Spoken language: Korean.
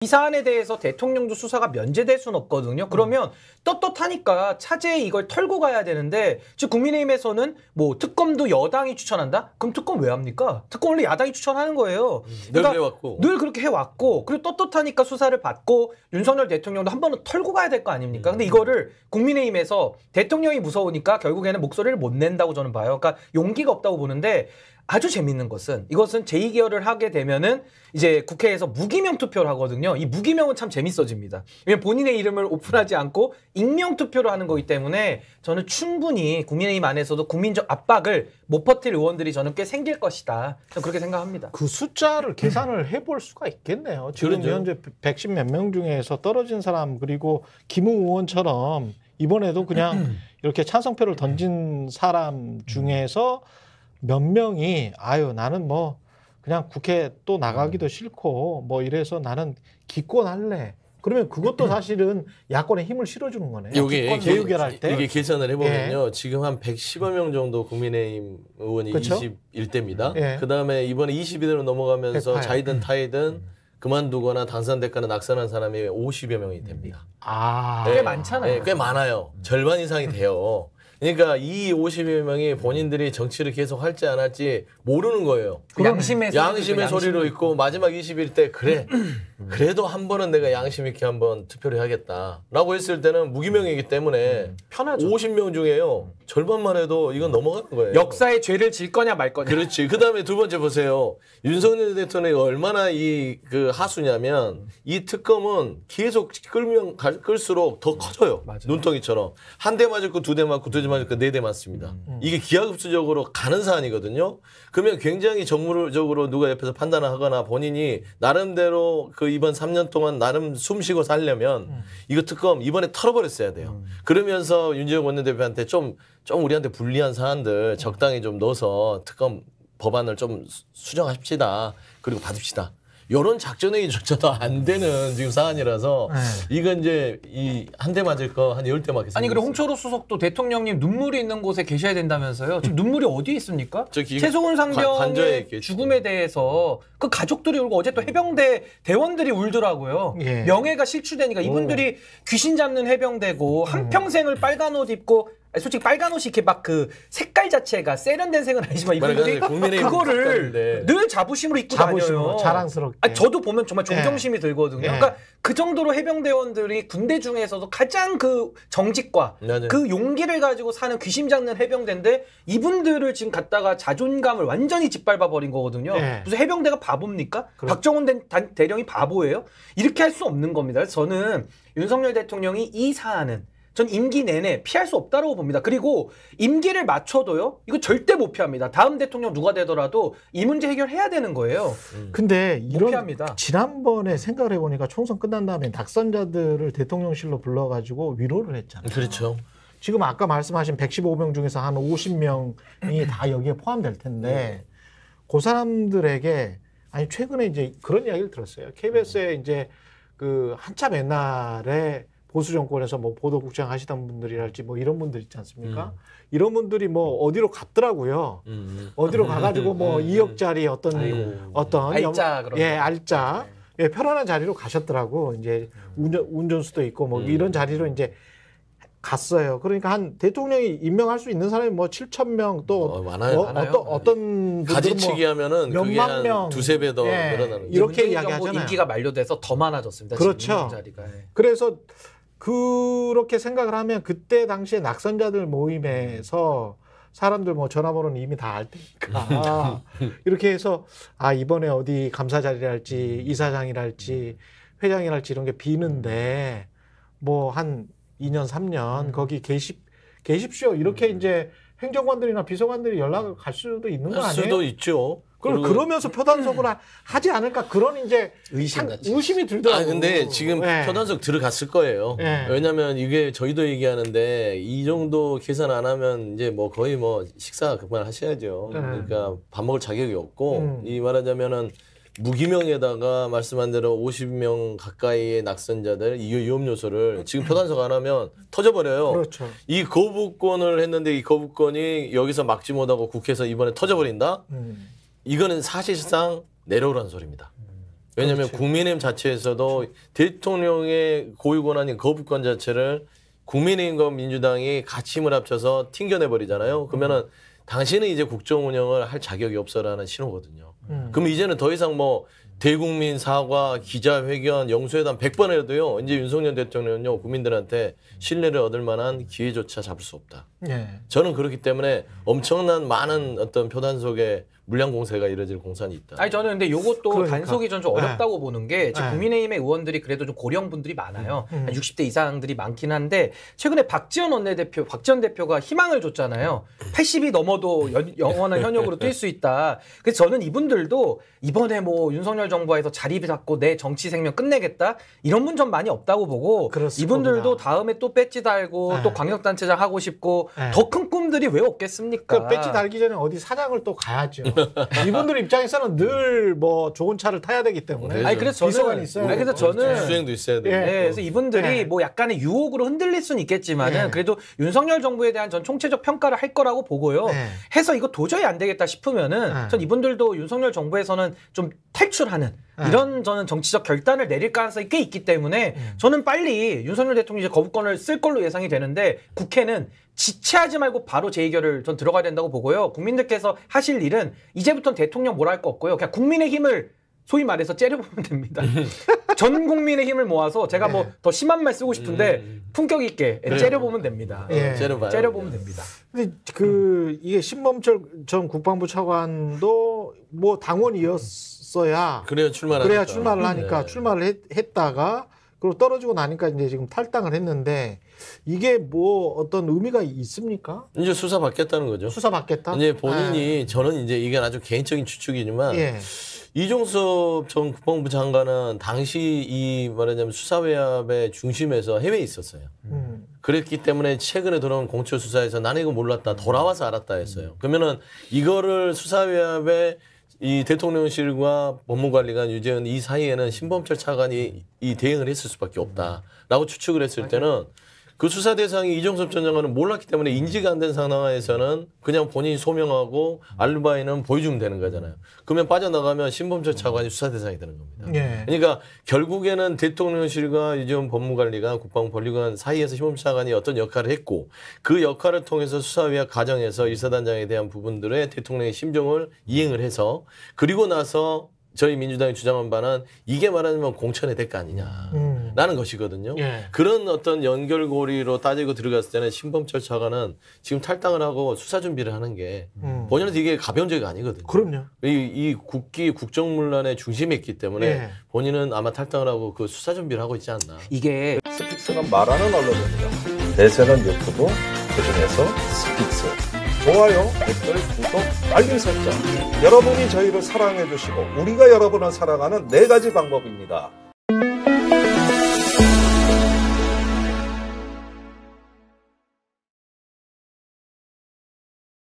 이 사안에 대해서 대통령도 수사가 면제될 수는 없거든요. 그러면 떳떳하니까 차제에 이걸 털고 가야 되는데 즉 국민의힘에서는 뭐 특검도 여당이 추천한다? 그럼 특검 왜 합니까? 특검 원래 야당이 추천하는 거예요. 그러니까 늘 해왔고. 늘 그렇게 해왔고 그리고 떳떳하니까 수사를 받고 윤석열 대통령도 한 번은 털고 가야 될 거 아닙니까? 근데 이거를 국민의힘에서 대통령이 무서우니까 결국에는 목소리를 못 낸다고 저는 봐요. 그러니까 용기가 없다고 보는데 아주 재밌는 것은 이것은 제2계열을 하게 되면은 이제 국회에서 무기명 투표를 하거든요. 이 무기명은 참 재밌어집니다. 왜냐면 본인의 이름을 오픈하지 않고 익명 투표를 하는 거기 때문에 저는 충분히 국민의힘 안에서도 국민적 압박을 못 버틸 의원들이 저는 꽤 생길 것이다. 저는 그렇게 생각합니다. 그 숫자를 계산을 해볼 수가 있겠네요. 지금 그렇죠. 현재 110 몇 명 중에서 떨어진 사람 그리고 김웅 의원처럼 이번에도 그냥 이렇게 찬성표를 던진 사람 중에서 몇 명이 아유 나는 뭐 그냥 국회 또 나가기도 싫고 뭐 이래서 나는 기권할래. 그러면 그것도 사실은 야권에 힘을 실어주는 거네요. 이게 재유결할 때 이게 계산을 해보면요. 지금 한 110여 명 정도 국민의힘 의원이 그쵸? 21대입니다. 예. 그다음에 이번에 22대로 넘어가면서 108. 자이든 타이든 그만두거나 당선됐거나 낙선한 사람이 50여 명이 됩니다. 아, 꽤 많잖아요. 네, 꽤 많아요. 절반 이상이 돼요. 그러니까 이 50여 명이 본인들이 정치를 계속 할지 안 할지 모르는 거예요. 양심의 소리로 있고 마지막 21대 그래 그래도 한 번은 내가 양심 있게 한번 투표를 해야겠다라고 했을 때는 무기명이기 때문에 편하죠. 50명 중에요. 절반만 해도 이건 넘어가는 거예요. 역사에 죄를 질 거냐 말 거냐. 그렇지. 그다음에 두 번째 보세요. 윤석열 대통령이 얼마나 그 하수냐면 이 특검은 계속 끌면 끌수록 더 커져요. 맞아요. 눈덩이처럼. 한 대 맞았고 두 대 맞고 두 대 맞았고 네 대 맞습니다. 이게 기하급수적으로 가는 사안이거든요. 그러면 굉장히 정무적으로 누가 옆에서 판단을 하거나 본인이 나름대로 그 이번 3년 동안 나름 숨쉬고 살려면 이거 특검 이번에 털어버렸어야 돼요. 그러면서 윤재욱 원내대표한테 좀 우리한테 불리한 사안들 적당히 좀 넣어서 특검 법안을 좀 수정합시다. 그리고 받읍시다. 이런 작전회의조차도 안 되는 지금 사안이라서 이건 이제 이 한 대 맞을 거 한 10대 맞겠습니다. 아니 그리고 홍철호 수석도 대통령님 눈물이 있는 곳에 계셔야 된다면서요. 지금 눈물이 어디에 있습니까? 최소훈 상병의 죽음에 대해서 그 가족들이 울고 어제 또 해병대 대원들이 울더라고요. 예. 명예가 실추되니까 이분들이 귀신 잡는 해병대고 한평생을 빨간 옷 입고 솔직히 빨간 옷이 이렇게 막 그 색깔 자체가 세련된 색은 아니지만 이분들이 그거를 늘 자부심으로 입고 다녀요. 자랑스럽게. 아니, 저도 보면 정말 존경심이 들거든요. 그러니까 그 정도로 해병대원들이 군대 중에서도 가장 그 정직과 그 용기를 가지고 사는 귀신 잡는 해병대인데 이분들을 지금 갖다가 자존감을 완전히 짓밟아 버린 거거든요. 무슨 해병대가 바보입니까? 박정훈 대령이 바보예요? 이렇게 할 수 없는 겁니다. 그래서 저는 윤석열 대통령이 이 사안은 전 임기 내내 피할 수 없다고 봅니다. 그리고 임기를 맞춰도요. 이거 절대 못 피합니다. 다음 대통령 누가 되더라도 이 문제 해결해야 되는 거예요. 근데 이런 피합니다. 지난번에 생각을 해보니까 총선 끝난 다음에 낙선자들을 대통령실로 불러가지고 위로를 했잖아요. 그렇죠. 지금 아까 말씀하신 115명 중에서 한 50명이 다 여기에 포함될 텐데 그 사람들에게 아니 최근에 이제 그런 이야기를 들었어요. KBS에 이제 그 한참 옛날에 보수 정권에서 뭐 보도국장 하시던 분들이랄지 뭐 이런 분들 있지 않습니까? 이런 분들이 뭐 어디로 갔더라고요. 어디로 가가지고 뭐 2억짜리 어떤 알짜 알짜 편안한 자리로 가셨더라고. 이제 운전수도 있고 뭐 이런 자리로 이제 갔어요. 그러니까 한 대통령이 임명할 수 있는 사람이 뭐 7,000명 또 많아요. 어떤 가지치기 하면은 그게 몇만 한 명 두세 배 더 늘어나는 이렇게 이야기하잖아요. 임기가 만료돼서 더 많아졌습니다. 그렇죠. 자리가. 그래서 그렇게 생각을 하면 그때 당시에 낙선자들 모임에서 사람들 뭐 전화번호는 이미 다 알 테니까 이렇게 해서 아 이번에 어디 감사 자리랄지 이사장이랄지 회장이랄지 이런 게 비는데 뭐 한 2년 3년 거기 계십시오 이렇게 이제 행정관들이나 비서관들이 연락을 갈 수도 있는 거 아니에요? 수도 있죠. 그러면서 표단속을 하지 않을까 그런 이제 의심이 들더라고요. 근데 지금 표단속 들어갔을 거예요. 왜냐하면 이게 저희도 얘기하는데 이 정도 계산 안 하면 이제 뭐 거의 뭐 식사 그만 하셔야죠. 그러니까 밥 먹을 자격이 없고 이 말하자면은 무기명에다가 말씀한 대로 50명 가까이의 낙선자들 위험 요소를 지금 표단속 안 하면 터져버려요. 그렇죠. 이 거부권을 했는데 이 거부권이 여기서 막지 못하고 국회에서 이번에 터져버린다? 이거는 사실상 내려오라는 소리입니다. 왜냐하면 그렇지. 국민의힘 자체에서도 대통령의 고유 권한인 거부권 자체를 국민의힘과 민주당이 같이 힘을 합쳐서 튕겨내버리잖아요. 그러면은 당신은 이제 국정 운영을 할 자격이 없어라는 신호거든요. 그럼 이제는 더 이상 뭐 대국민 사과, 기자회견, 영수회담 100번 해도요. 이제 윤석열 대통령은요. 국민들한테 신뢰를 얻을 만한 기회조차 잡을 수 없다. 예. 저는 그렇기 때문에 엄청난 많은 어떤 표단 속에 물량 공세가 이뤄질 공산이 있다. 아니 저는 근데 이것도 그러니까. 단속이 좀 어렵다고 보는 게 지금 네. 국민의힘의 의원들이 그래도 좀 고령 분들이 많아요. 한 60대 이상들이 많긴 한데 최근에 박지원 원내대표, 박지원 대표가 희망을 줬잖아요. 80이 넘어도 영원한 현역으로 뛸 수 있다. 그래서 저는 이분들도 이번에 뭐 윤석열 정부에서 자리 잡고 내 정치 생명 끝내겠다 이런 분 좀 많이 없다고 보고 그렇습니다. 이분들도 다음에 또 배지 달고 네. 또 광역단체장 하고 싶고 네. 더 큰 꿈들이 왜 없겠습니까? 그 배지 달기 전에 어디 사장을 또 가야죠. 이분들 입장에서는 늘 뭐 좋은 차를 타야 되기 때문에. 아니 그래서 비서관이 저는 있어요. 아니 그래서 저는 수행도 있어야 돼요. 예. 네, 그래서 이분들이 네. 뭐 약간의 유혹으로 흔들릴 수는 있겠지만은 네. 그래도 윤석열 정부에 대한 전 총체적 평가를 할 거라고 보고요. 네. 해서 이거 도저히 안 되겠다 싶으면은 네. 전 이분들도 윤석열 정부에서는 좀 탈출하는 네. 이런 저는 정치적 결단을 내릴 가능성이 꽤 있기 때문에 저는 빨리 윤석열 대통령이 이제 거부권을 쓸 걸로 예상이 되는데 국회는 지체하지 말고 바로 재의결을 전 들어가야 된다고 보고요. 국민들께서 하실 일은 이제부터는 대통령 뭐라 할 거 없고요. 그냥 국민의 힘을 소위 말해서 째려보면 됩니다. 전 국민의 힘을 모아서 제가 네. 뭐 더 심한 말 쓰고 싶은데 품격 있게 째려보면 됩니다. 예. 째려보면 됩니다. 근데 그 이게 신범철 전 국방부 차관도 뭐 당원이었어야 그래야 출마를 그래야 하니까. 출마를 하니까 네. 출마를 했다가 그리고 떨어지고 나니까 이제 지금 탈당을 했는데 이게 뭐 어떤 의미가 있습니까? 이제 수사 받겠다는 거죠. 수사 받겠다. 이제 본인이 저는 이제 이게 아주 개인적인 추측이지만 예. 이종섭 전 국방부 장관은 당시 이 말하자면 수사외압의 중심에서 해외에 있었어요. 그랬기 때문에 최근에 들어온 공처 수사에서 나는 이거 몰랐다 돌아와서 알았다 했어요. 그러면은 이거를 수사외압의 이 대통령실과 법무관리관 유재현 이 사이에는 신범철 차관이 이 대응을 했을 수밖에 없다라고 추측을 했을 때는 그 수사 대상이 이종섭 전 장관은 몰랐기 때문에 인지가 안 된 상황에서는 그냥 본인이 소명하고 알바이는 보여주면 되는 거잖아요. 그러면 빠져나가면 신범철 차관이 수사 대상이 되는 겁니다. 예. 그러니까 결국에는 대통령실과 유재현 법무관리관 국방본리관 사이에서 신범철 차관이 어떤 역할을 했고 그 역할을 통해서 수사위와 과정에서 일사단장에 대한 부분들의 대통령의 심정을 이행을 해서 그리고 나서 저희 민주당이 주장한 바는 이게 말하자면 공천의 대가 아니냐라는 것이거든요. 예. 그런 어떤 연결고리로 따지고 들어갔을 때는 신범철 차관은 지금 탈당을 하고 수사 준비를 하는 게 본인한테 이게 가벼운 죄가 아니거든요. 그럼요. 이 국기 국정문란의 중심에 있기 때문에 예. 본인은 아마 탈당을 하고 그 수사 준비를 하고 있지 않나. 이게 스픽스가 말하는 언론입니다. 대세는 유튜브, 그중에서 스픽스. 좋아요, 댓글, 구독, 알림 설정. 여러분이 저희를 사랑해 주시고 우리가 여러분을 사랑하는 4가지 방법입니다.